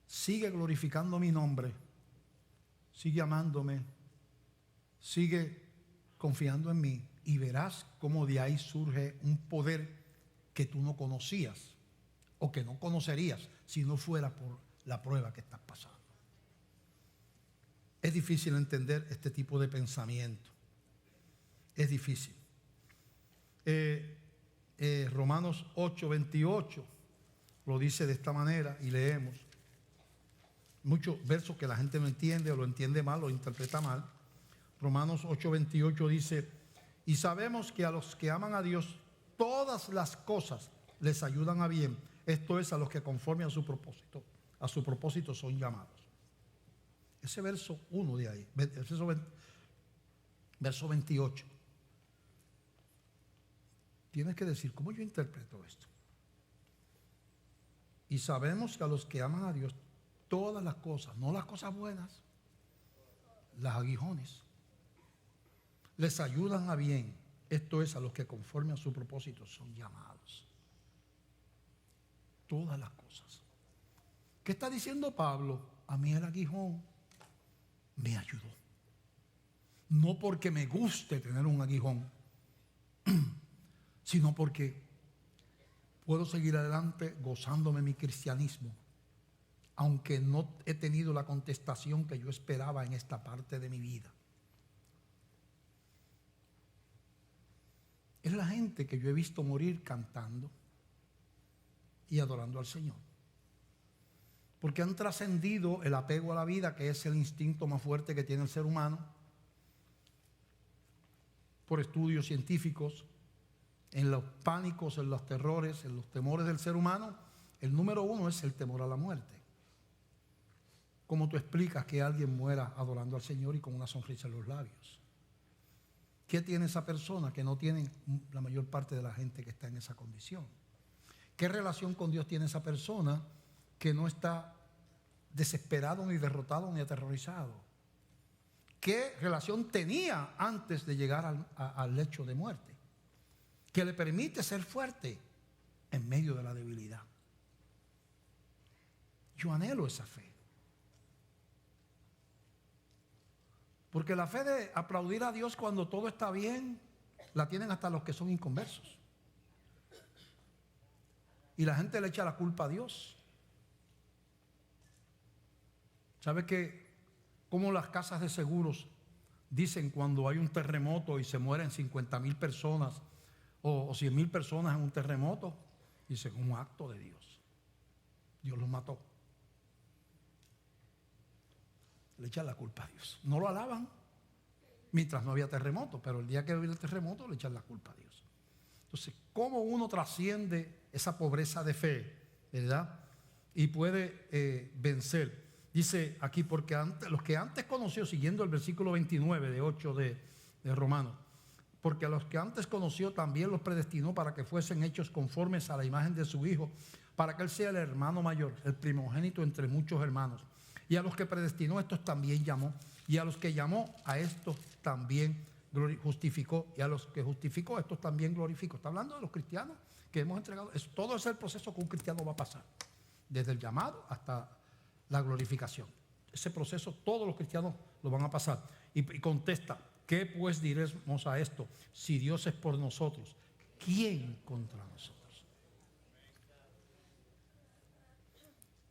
Sigue glorificando mi nombre. Sigue amándome. Sigue confiando en mí. Y verás cómo de ahí surge un poder que tú no conocías o que no conocerías si no fuera por la prueba que estás pasando. Es difícil entender este tipo de pensamiento. Es difícil. Romanos 8:28 lo dice de esta manera y leemos. muchos versos que la gente no entiende o lo entiende mal, lo interpreta mal. Romanos 8:28 dice: y sabemos que a los que aman a Dios, todas las cosas les ayudan a bien. Esto es, a los que conforme a su propósito son llamados. Ese verso 1 de ahí, verso 28. Tienes que decir, ¿cómo yo interpreto esto? Y sabemos que a los que aman a Dios, todas las cosas, no las cosas buenas, las aguijones, les ayudan a bien. Esto es, a los que conforme a su propósito son llamados. Todas las cosas. ¿Qué está diciendo Pablo? A mí el aguijón me ayudó. No porque me guste tener un aguijón, sino porque puedo seguir adelante gozándome mi cristianismo, aunque no he tenido la contestación que yo esperaba en esta parte de mi vida. Es la gente que yo he visto morir cantando y adorando al Señor, porque han trascendido el apego a la vida, que es el instinto más fuerte que tiene el ser humano, por estudios científicos. En los pánicos, en los terrores, en los temores del ser humano, el número 1 es el temor a la muerte. ¿Cómo tú explicas que alguien muera adorando al Señor y con una sonrisa en los labios? ¿Qué tiene esa persona que no tiene la mayor parte de la gente que está en esa condición? ¿Qué relación con Dios tiene esa persona que no está desesperado, ni derrotado, ni aterrorizado? ¿Qué relación tenía antes de llegar al lecho de muerte, que le permite ser fuerte en medio de la debilidad? Yo anhelo esa fe, porque la fe de aplaudir a Dios cuando todo está bien la tienen hasta los que son inconversos, y la gente le echa la culpa a Dios. ¿Sabe que cómo las casas de seguros dicen cuando hay un terremoto y se mueren 50,000 personas o 100,000 personas en un terremoto? Dicen, un acto de Dios. Dios los mató. Le echan la culpa a Dios. No lo alaban mientras no había terremoto, pero el día que viene el terremoto le echan la culpa a Dios. Entonces, ¿cómo uno trasciende esa pobreza de fe, verdad? Y puede vencer. Dice aquí, porque los que antes conoció, siguiendo el versículo 29 de 8 de Romanos, porque a los que antes conoció también los predestinó para que fuesen hechos conformes a la imagen de su Hijo, para que Él sea el hermano mayor, el primogénito entre muchos hermanos. Y a los que predestinó, estos también llamó. Y a los que llamó, a estos también justificó. Y a los que justificó, estos también glorificó. Está hablando de los cristianos que hemos entregado. Todo es el proceso que un cristiano va a pasar, desde el llamado hasta la glorificación. Ese proceso todos los cristianos lo van a pasar. Y contesta, ¿qué pues diremos a esto? Si Dios es por nosotros, ¿quién contra nosotros?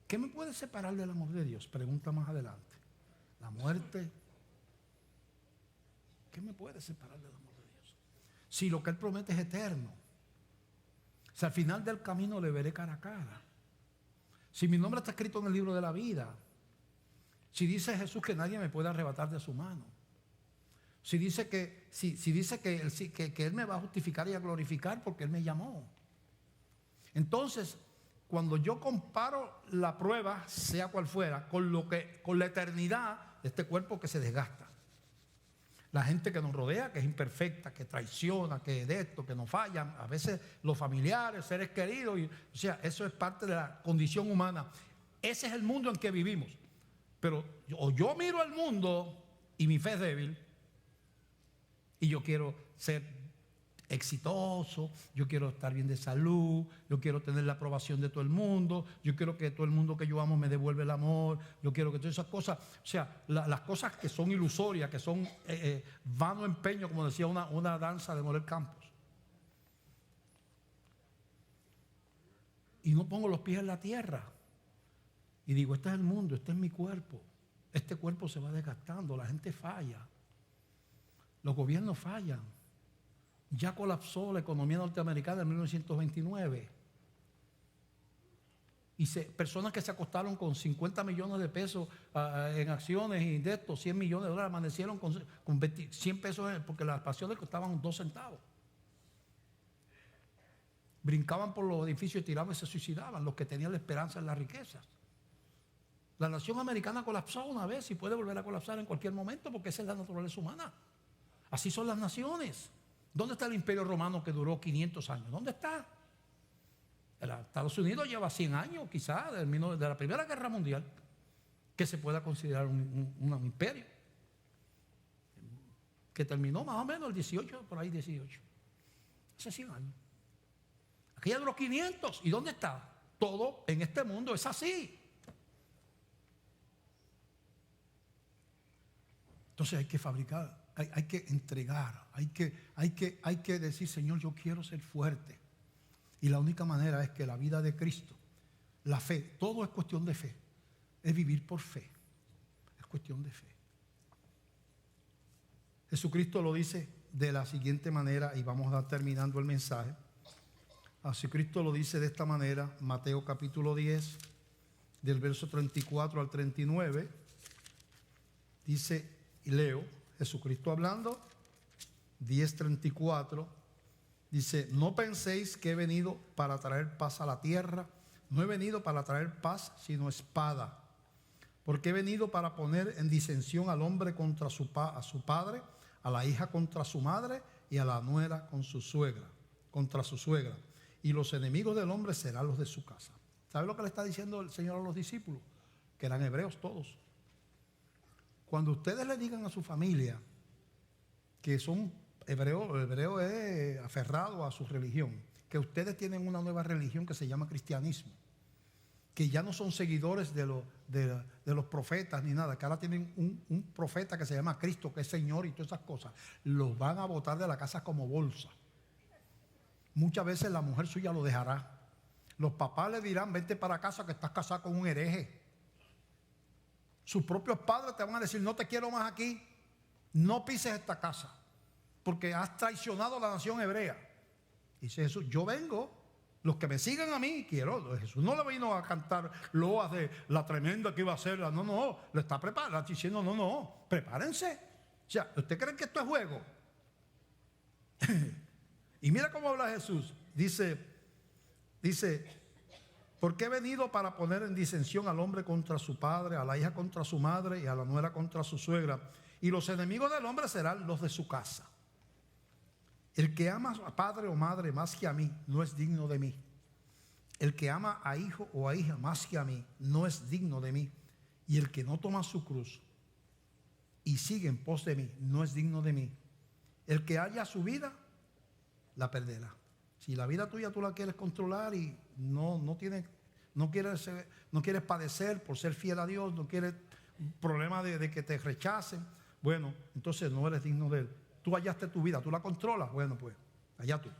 ¿Qué me puede separar del amor de Dios? Pregunta más adelante. La muerte. ¿Qué me puede separar del amor de Dios? Si lo que Él promete es eterno. Si al final del camino le veré cara a cara. Si mi nombre está escrito en el libro de la vida. Si dice Jesús que nadie me puede arrebatar de su mano. Si dice que Él me va a justificar y a glorificar porque Él me llamó. Entonces, cuando yo comparo la prueba, sea cual fuera, con la eternidad de este cuerpo que se desgasta, la gente que nos rodea, que es imperfecta, que traiciona, que de esto, que nos fallan, a veces los familiares, seres queridos, o sea, eso es parte de la condición humana. Ese es el mundo en que vivimos. Pero yo miro al mundo y mi fe es débil y yo quiero ser exitoso, yo quiero estar bien de salud, yo quiero tener la aprobación de todo el mundo, yo quiero que todo el mundo que yo amo me devuelva el amor, yo quiero que todas esas cosas, o sea, las cosas que son ilusorias, que son vano empeño, como decía una danza de Morel Campos. Y no pongo los pies en la tierra y digo, este es el mundo, este es mi cuerpo, este cuerpo se va desgastando, la gente falla, los gobiernos fallan. Ya colapsó la economía norteamericana en 1929. Y personas que se acostaron con 50 millones de pesos en acciones y de estos 100 millones de dólares, amanecieron con 100 pesos porque las acciones costaban 2 centavos. Brincaban por los edificios y tiraban y se suicidaban los que tenían la esperanza en las riquezas. La nación americana colapsó una vez y puede volver a colapsar en cualquier momento porque esa es la naturaleza humana. Así son las naciones. ¿Dónde está el Imperio Romano que duró 500 años? ¿Dónde está? Estados Unidos lleva 100 años quizás de la Primera Guerra Mundial que se pueda considerar un imperio que terminó más o menos el 18, por ahí 18, hace 100 años. Aquella duró 500. ¿Y dónde está? Todo en este mundo es así. Entonces hay que fabricar, hay que entregar, hay que decir, Señor, yo quiero ser fuerte. Y la única manera es que la vida de Cristo, la fe, todo es cuestión de fe. Es vivir por fe. Es cuestión de fe. Jesucristo lo dice de la siguiente manera, y vamos a terminando el mensaje. Jesucristo lo dice de esta manera, Mateo capítulo 10, del verso 34 al 39. Dice, y leo, Jesucristo hablando, 10:34. Dice, no penséis que he venido para traer paz a la tierra. No he venido para traer paz, sino espada. Porque he venido para poner en disensión al hombre contra a su padre, a la hija contra su madre y a la nuera contra su suegra. Y los enemigos del hombre serán los de su casa. ¿Sabe lo que le está diciendo el Señor a los discípulos? Que eran hebreos todos. Cuando ustedes le digan a su familia que son hebreo es aferrado a su religión, que ustedes tienen una nueva religión que se llama cristianismo, que ya no son seguidores de los profetas ni nada, que ahora tienen un profeta que se llama Cristo, que es Señor y todas esas cosas, los van a botar de la casa como bolsa. Muchas veces la mujer suya lo dejará. Los papás le dirán, vente para casa que estás casado con un hereje. Sus propios padres te van a decir, no te quiero más aquí, no pises esta casa, porque has traicionado a la nación hebrea. Dice Jesús, yo vengo, los que me sigan a mí, quiero. Jesús no le vino a cantar loas de la tremenda que iba a ser. No, le está preparando, diciendo, no, prepárense. O sea, ¿usted cree que esto es juego? Y mira cómo habla Jesús. Dice, porque he venido para poner en disensión al hombre contra su padre, a la hija contra su madre y a la nuera contra su suegra. Y los enemigos del hombre serán los de su casa. El que ama a padre o madre más que a mí no es digno de mí. El que ama a hijo o a hija más que a mí no es digno de mí. Y el que no toma su cruz y sigue en pos de mí no es digno de mí. El que haya su vida la perderá. Si la vida tuya tú la quieres controlar y no quieres padecer por ser fiel a Dios, no quieres problema de que te rechacen, bueno, entonces no eres digno de Él. Tú hallaste tu vida, tú la controlas, bueno pues, allá tú.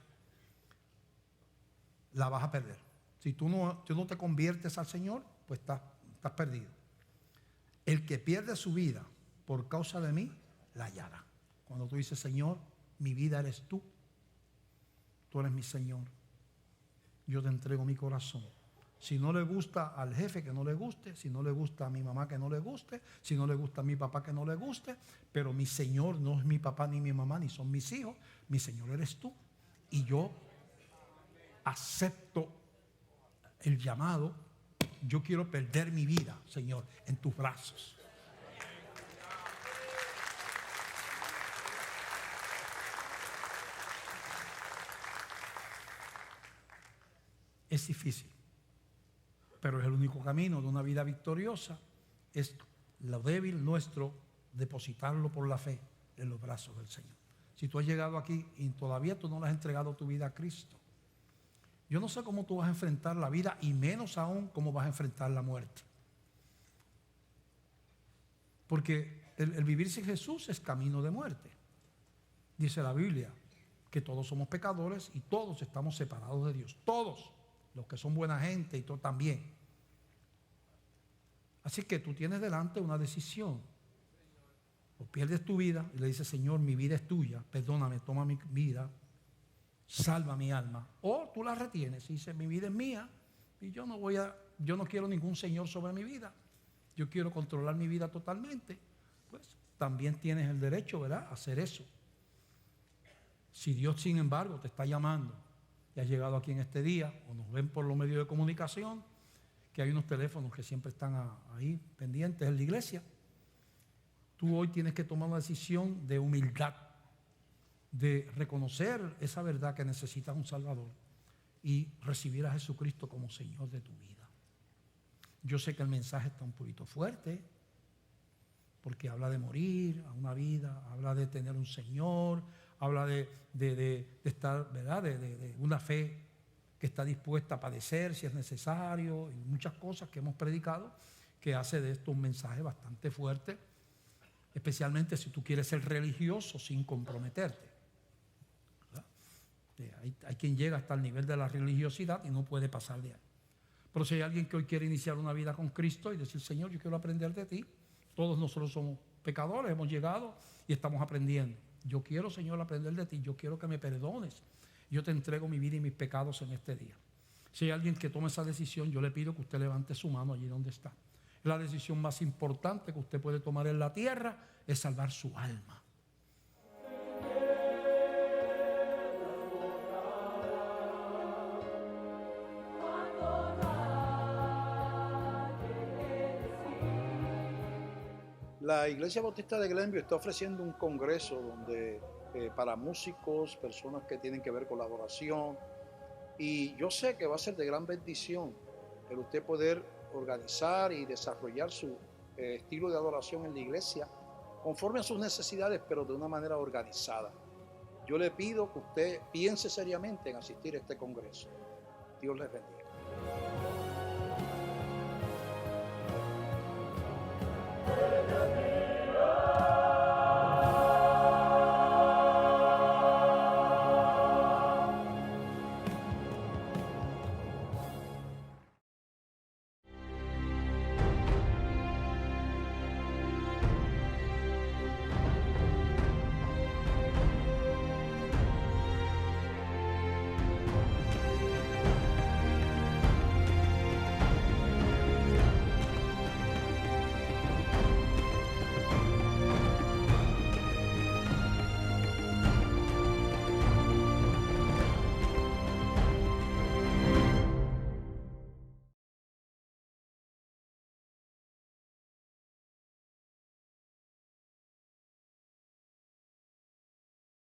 La vas a perder. Si tú no te conviertes al Señor, pues estás perdido. El que pierde su vida por causa de mí, la hallará. Cuando tú dices, Señor, mi vida eres tú. Tú eres mi Señor. Yo te entrego mi corazón. Si no le gusta al jefe, que no le guste. Si no le gusta a mi mamá, que no le guste. Si no le gusta a mi papá, que no le guste. Pero mi Señor no es mi papá ni mi mamá, ni son mis hijos. Mi Señor eres tú. Y yo acepto el llamado. Yo quiero perder mi vida, Señor, en tus brazos. Es difícil, pero es el único camino de una vida victoriosa. Es lo débil nuestro, depositarlo por la fe en los brazos del Señor. Si tú has llegado aquí y todavía tú no le has entregado tu vida a Cristo, yo no sé cómo tú vas a enfrentar la vida y menos aún cómo vas a enfrentar la muerte. Porque el vivir sin Jesús es camino de muerte. Dice la Biblia que todos somos pecadores y todos estamos separados de Dios. Todos. Los que son buena gente y todo también. Así que tú tienes delante una decisión. O pierdes tu vida y le dices, Señor, mi vida es tuya, perdóname, toma mi vida, salva mi alma. O tú la retienes y dices, mi vida es mía y yo no voy a yo no quiero ningún señor sobre mi vida, yo quiero controlar mi vida totalmente, pues también tienes el derecho, ¿verdad?, a hacer eso. Si Dios, sin embargo, te está llamando y has llegado aquí en este día, o nos ven por los medios de comunicación, que hay unos teléfonos que siempre están ahí pendientes en la iglesia, tú hoy tienes que tomar una decisión de humildad, de reconocer esa verdad que necesitas un Salvador y recibir a Jesucristo como Señor de tu vida. Yo sé que el mensaje está un poquito fuerte, porque habla de morir a una vida, habla de tener un Señor, habla de estar, ¿verdad?, de una fe que está dispuesta a padecer si es necesario, y muchas cosas que hemos predicado que hace de esto un mensaje bastante fuerte, especialmente si tú quieres ser religioso sin comprometerte. Hay quien llega hasta el nivel de la religiosidad y no puede pasar de ahí. Pero si hay alguien que hoy quiere iniciar una vida con Cristo y decir, Señor, yo quiero aprender de ti. Todos nosotros somos pecadores, hemos llegado y estamos aprendiendo. Yo quiero, Señor, aprender de ti. Yo quiero que me perdones. Yo te entrego mi vida y mis pecados en este día. Si hay alguien que toma esa decisión, yo le pido que usted levante su mano allí donde está. La decisión más importante que usted puede tomar en la tierra es salvar su alma. La Iglesia Bautista de Glenview está ofreciendo un congreso donde para músicos, personas que tienen que ver con la adoración, y yo sé que va a ser de gran bendición el usted poder organizar y desarrollar su estilo de adoración en la iglesia conforme a sus necesidades, pero de una manera organizada. Yo le pido que usted piense seriamente en asistir a este congreso. Dios les bendiga.